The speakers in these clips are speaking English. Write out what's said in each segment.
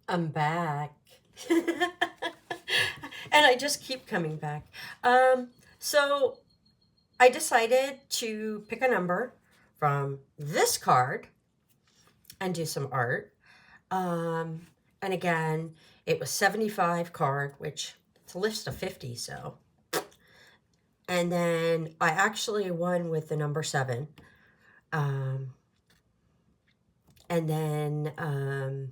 I'm back. And I just keep coming back. So I decided to pick a number from this card and do some art. Um, and again, it was 75 card, which it's a list of 50, so. And then I actually won with the number 7. Um, and then,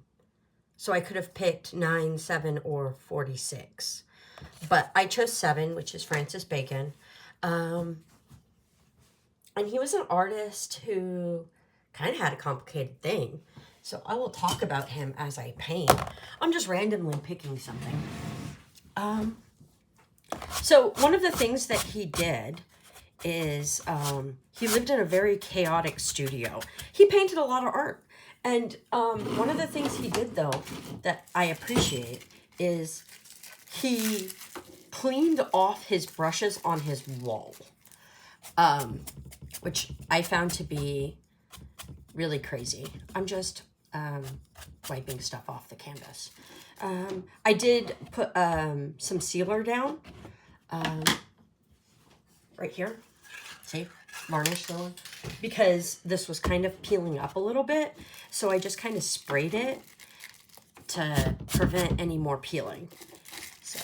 so I could have picked 9, 7, or 46. But I chose 7, which is Francis Bacon. Um, and he was an artist who kind of had a complicated thing. So I will talk about him as I paint. I'm just randomly picking something. Um, so one of the things that he did is he lived in a very chaotic studio. He painted a lot of art. And one of the things he did, though, that I appreciate is he cleaned off his brushes on his wall, which I found to be really crazy. I'm just wiping stuff off the canvas. I did put some sealer down right here. See? Varnish sealer. Because this was kind of peeling up a little bit. So I just kind of sprayed it to prevent any more peeling. So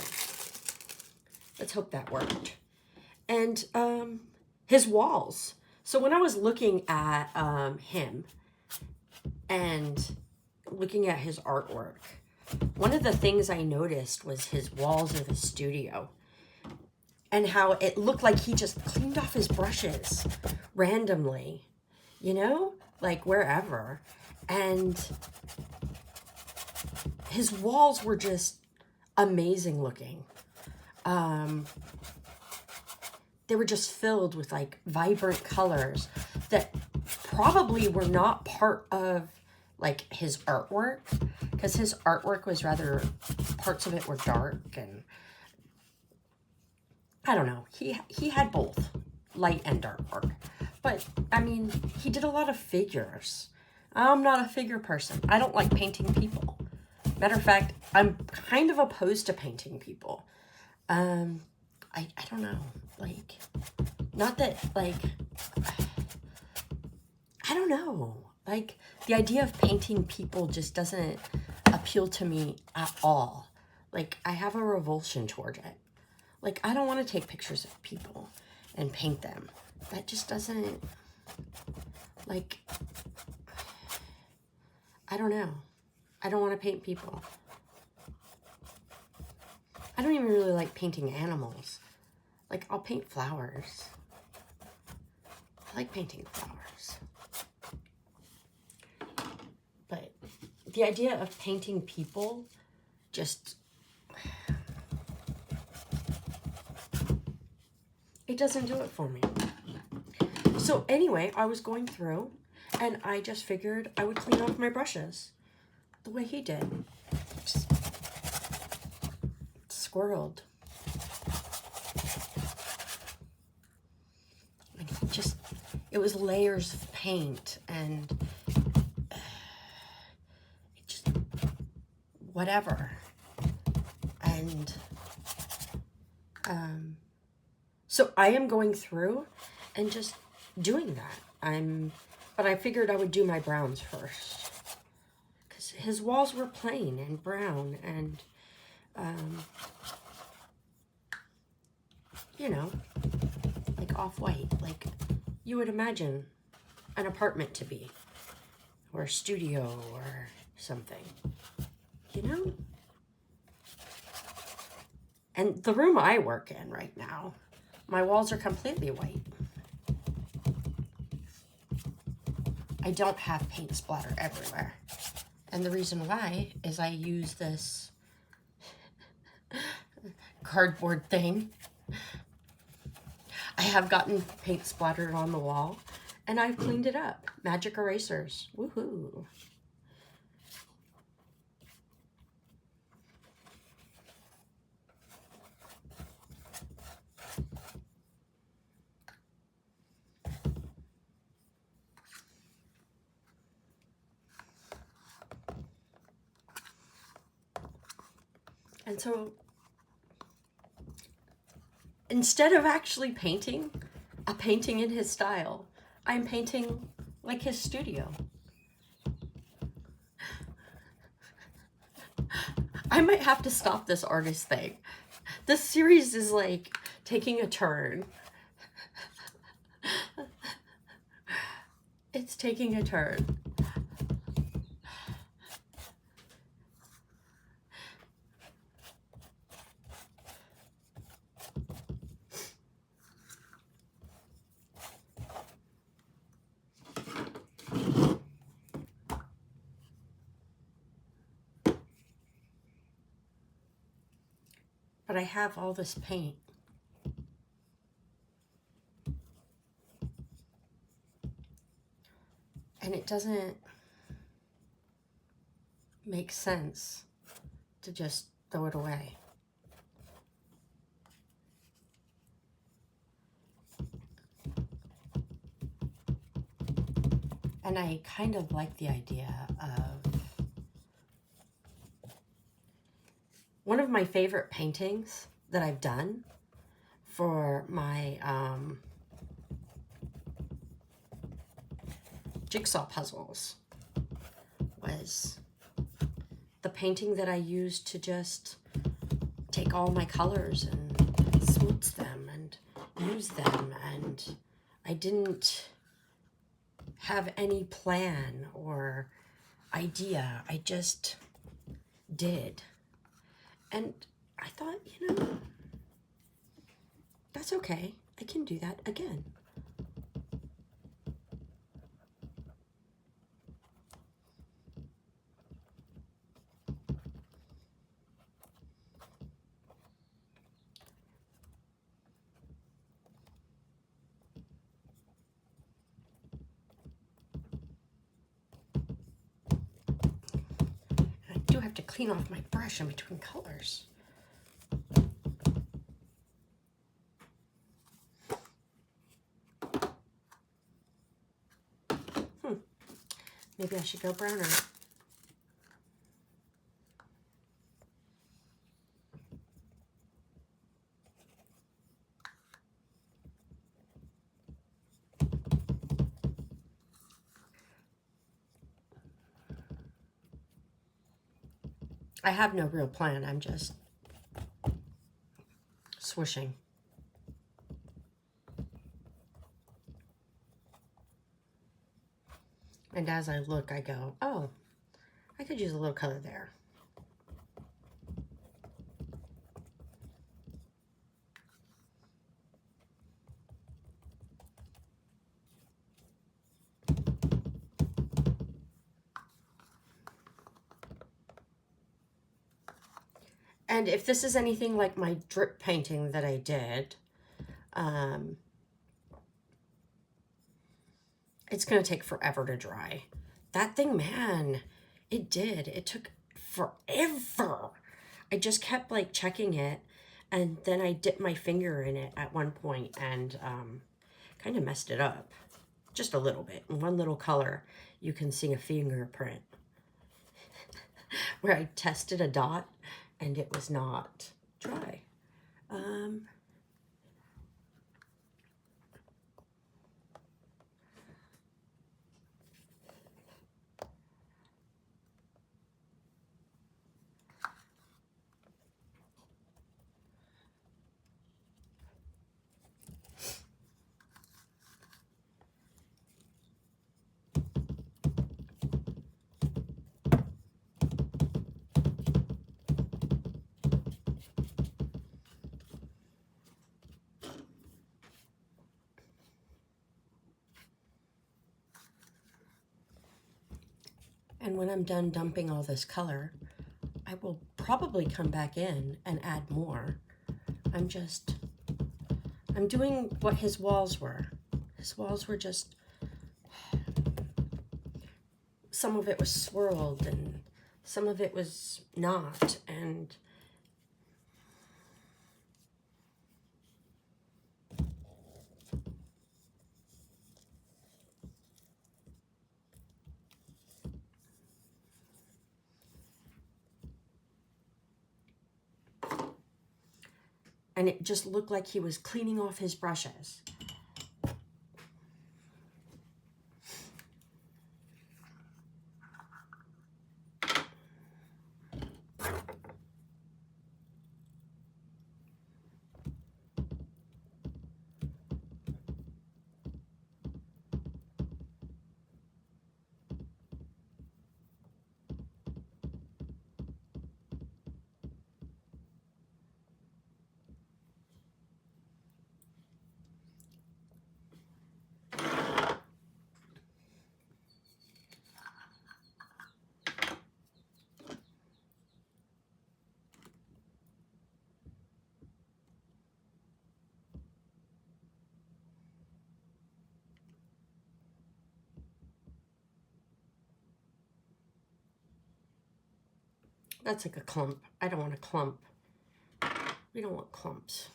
let's hope that worked. And his walls. So when I was looking at him and looking at his artwork, one of the things I noticed was his walls of the studio and how it looked like he just cleaned off his brushes randomly, you know, like wherever. And his walls were just amazing looking. They were just filled with like vibrant colors that probably were not part of like his artwork, because his artwork was rather, parts of it were dark, and I don't know. He had both light and dark work. But I mean, he did a lot of figures. I'm not a figure person. I don't like painting people. Matter of fact, I'm kind of opposed to painting people. I don't know. Like, not that, like, I don't know. Like, the idea of painting people just doesn't appeal to me at all. Like, I have a revulsion toward it. Like, I don't want to take pictures of people and paint them. That just doesn't, like, I don't know. I don't want to paint people. I don't even really like painting animals. Like, I'll paint flowers. I like painting flowers. But the idea of painting people just, it doesn't do it for me. So anyway, I was going through and I just figured I would clean off my brushes the way he did. Just squirreled. And he just, it was layers of paint and it just, whatever. And so I am going through and just doing that. But I figured I would do my browns first, because his walls were plain and brown and, you know, like off-white, like you would imagine an apartment to be, or a studio or something, you know? And the room I work in right now, my walls are completely white. I don't have paint splatter everywhere. And the reason why is I use this cardboard thing. I have gotten paint splattered on the wall, and I've cleaned it up. Magic erasers. Woohoo. And so instead of actually painting a painting in his style, I'm painting like his studio. I might have to stop this artist thing. This series is like taking a turn. It's taking a turn. But I have all this paint. And it doesn't make sense to just throw it away. And I kind of like the idea of one of my favorite paintings that I've done for my jigsaw puzzles was the painting that I used to just take all my colors and smooth them and use them, and I didn't have any plan or idea. I just did. And I thought, you know, that's okay. I can do that again. I do have to clean off my brush in between colors. Maybe I should go browner. I have no real plan. I'm just swishing. And as I look, I go, oh, I could use a little color there. And if this is anything like my drip painting that I did, it's going to take forever to dry. That thing, man, it did. It took forever. I just kept like checking it, and then I dipped my finger in it at one point and kind of messed it up. Just a little bit. In one little color, you can see a fingerprint where I tested a dot and it was not dry. And when I'm done dumping all this color, I will probably come back in and add more. I'm doing what his walls were. His walls were just, some of it was swirled and some of it was not. And and it just looked like he was cleaning off his brushes. That's like a clump. I don't want a clump. We don't want clumps.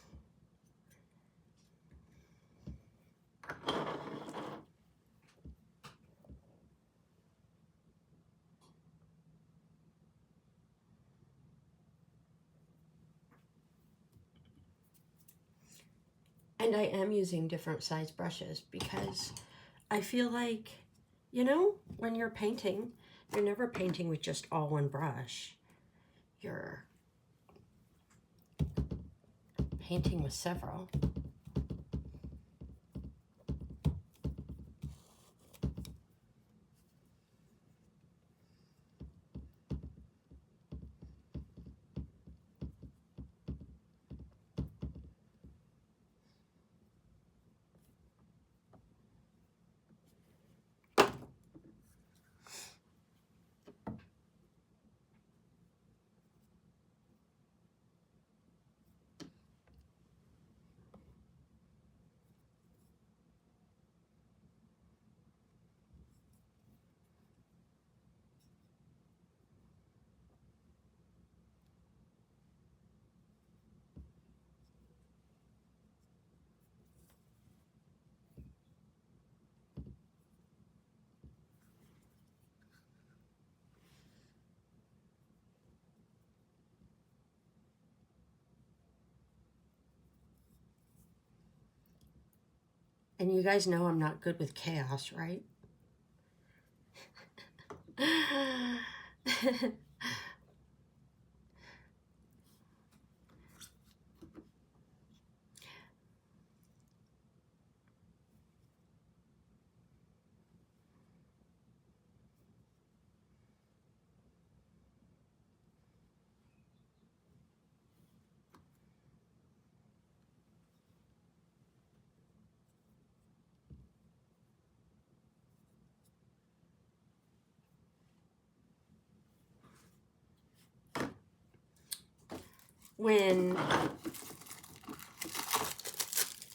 And I am using different size brushes because I feel like, you know, when you're painting, you're never painting with just all one brush. You're painting with several. And you guys know I'm not good with chaos, right? When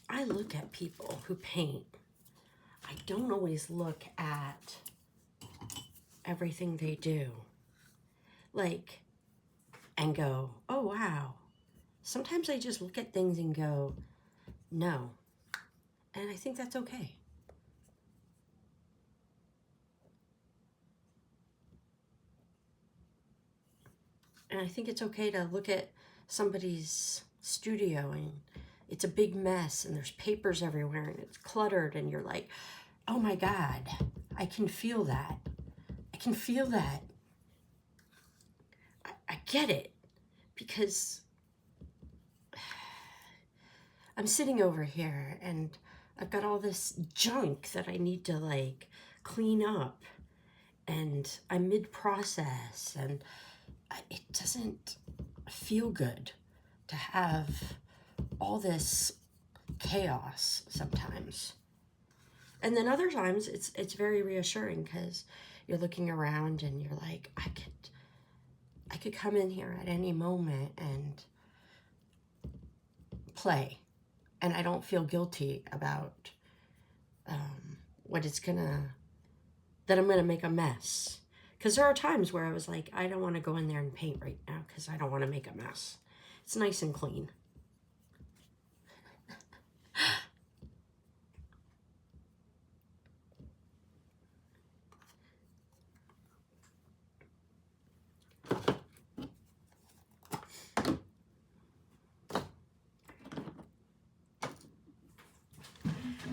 I look at people who paint, I don't always look at everything they do, like, and go, oh wow. Sometimes I just look at things and go, no. And I think that's okay. And I think it's okay to look at somebody's studio and it's a big mess and there's papers everywhere and it's cluttered and you're like, oh my God, I can feel that. I can feel that. I get it, because I'm sitting over here and I've got all this junk that I need to like clean up, and I'm mid-process and it doesn't feel good to have all this chaos sometimes. And then other times it's very reassuring because you're looking around and you're like, I could come in here at any moment and play, and I don't feel guilty about that I'm gonna make a mess. Because there are times where I was like, I don't want to go in there and paint right now because I don't want to make a mess. It's nice and clean.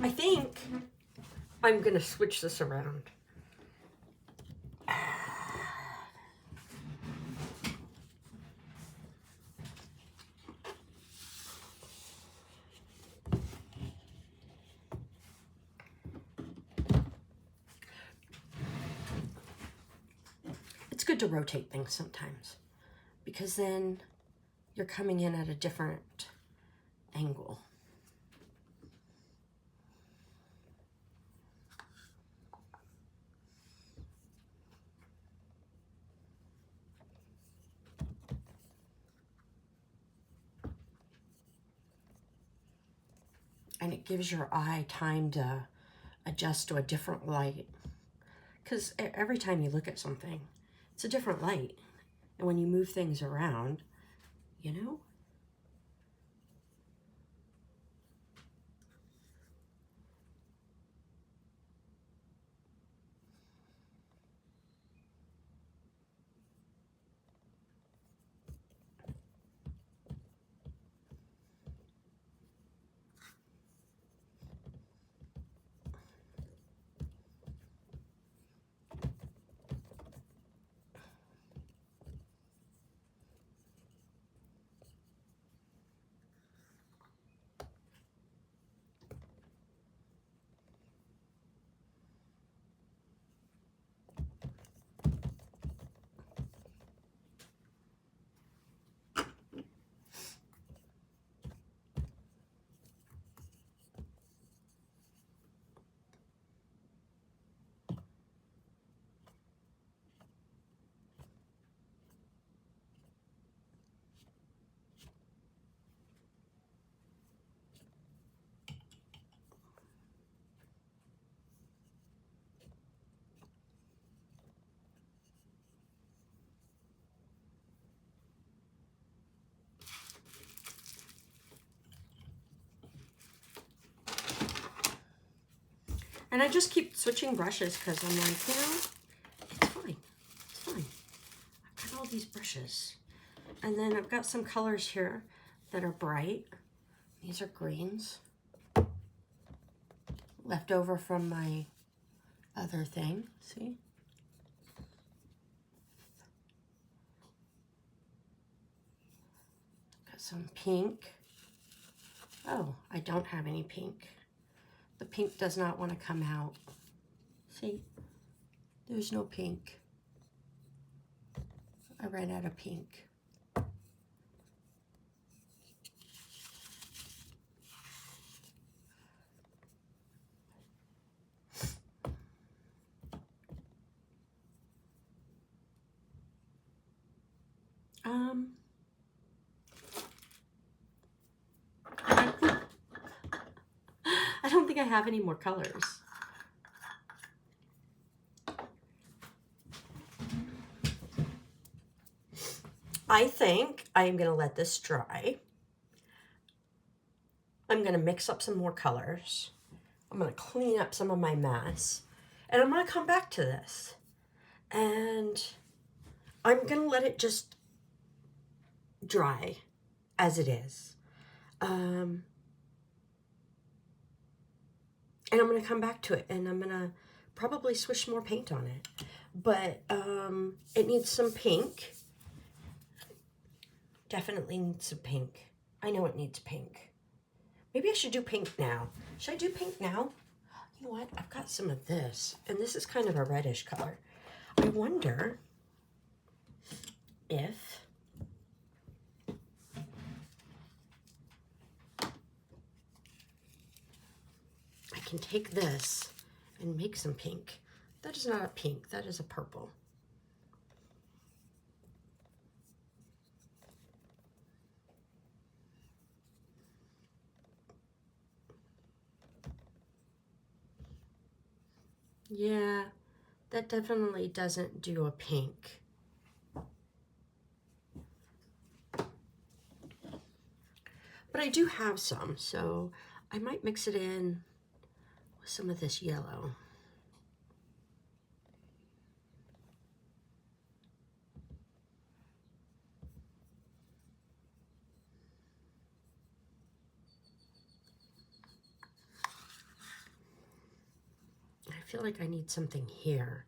I think I'm going to switch this around. It's good to rotate things sometimes, because then you're coming in at a different angle. And it gives your eye time to adjust to a different light. Because every time you look at something, it's a different light. And when you move things around, you know? And I just keep switching brushes because I'm like, you know, it's fine. It's fine. I've got all these brushes. And then I've got some colors here that are bright. These are greens. Left over from my other thing, see? Got some pink. Oh, I don't have any pink. The pink does not want to come out. See? There's no pink. I ran out of pink. I don't think I have any more colors. I think I'm going to let this dry. I'm going to mix up some more colors. I'm going to clean up some of my mess. And I'm going to come back to this. And I'm going to let it just dry as it is. And I'm going to come back to it. And I'm going to probably swish more paint on it. But it needs some pink. Definitely needs some pink. I know it needs pink. Maybe I should do pink now. Should I do pink now? You know what? I've got some of this. And this is kind of a reddish color. I wonder if I can take this and make some pink. That is not a pink. That is a purple. Yeah, that definitely doesn't do a pink. But I do have some, so I might mix it in with some of this yellow. feel like I need something here.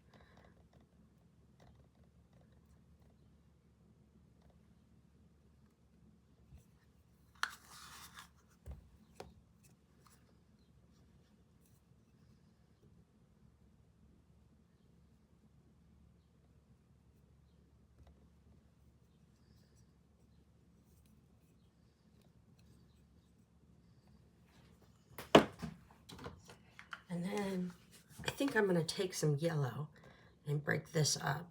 And then I think I'm going to take some yellow and break this up.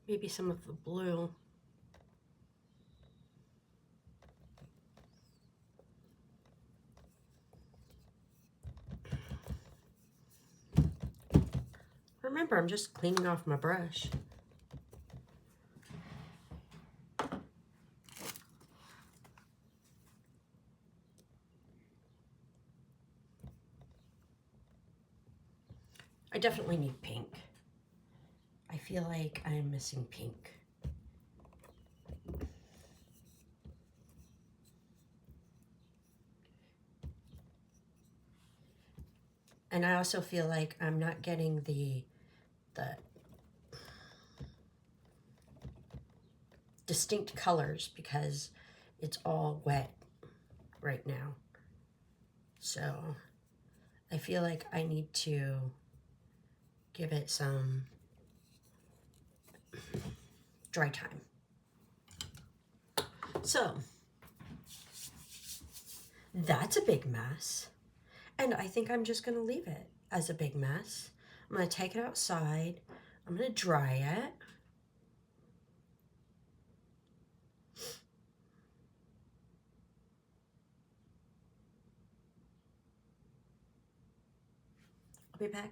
Maybe some of the blue. Remember, I'm just cleaning off my brush. I definitely need pink. I feel like I'm missing pink. And I also feel like I'm not getting the distinct colors because it's all wet right now. So I feel like I need to give it some dry time. So that's a big mess. And I think I'm just going to leave it as a big mess. I'm going to take it outside. I'm going to dry it. I'll be back.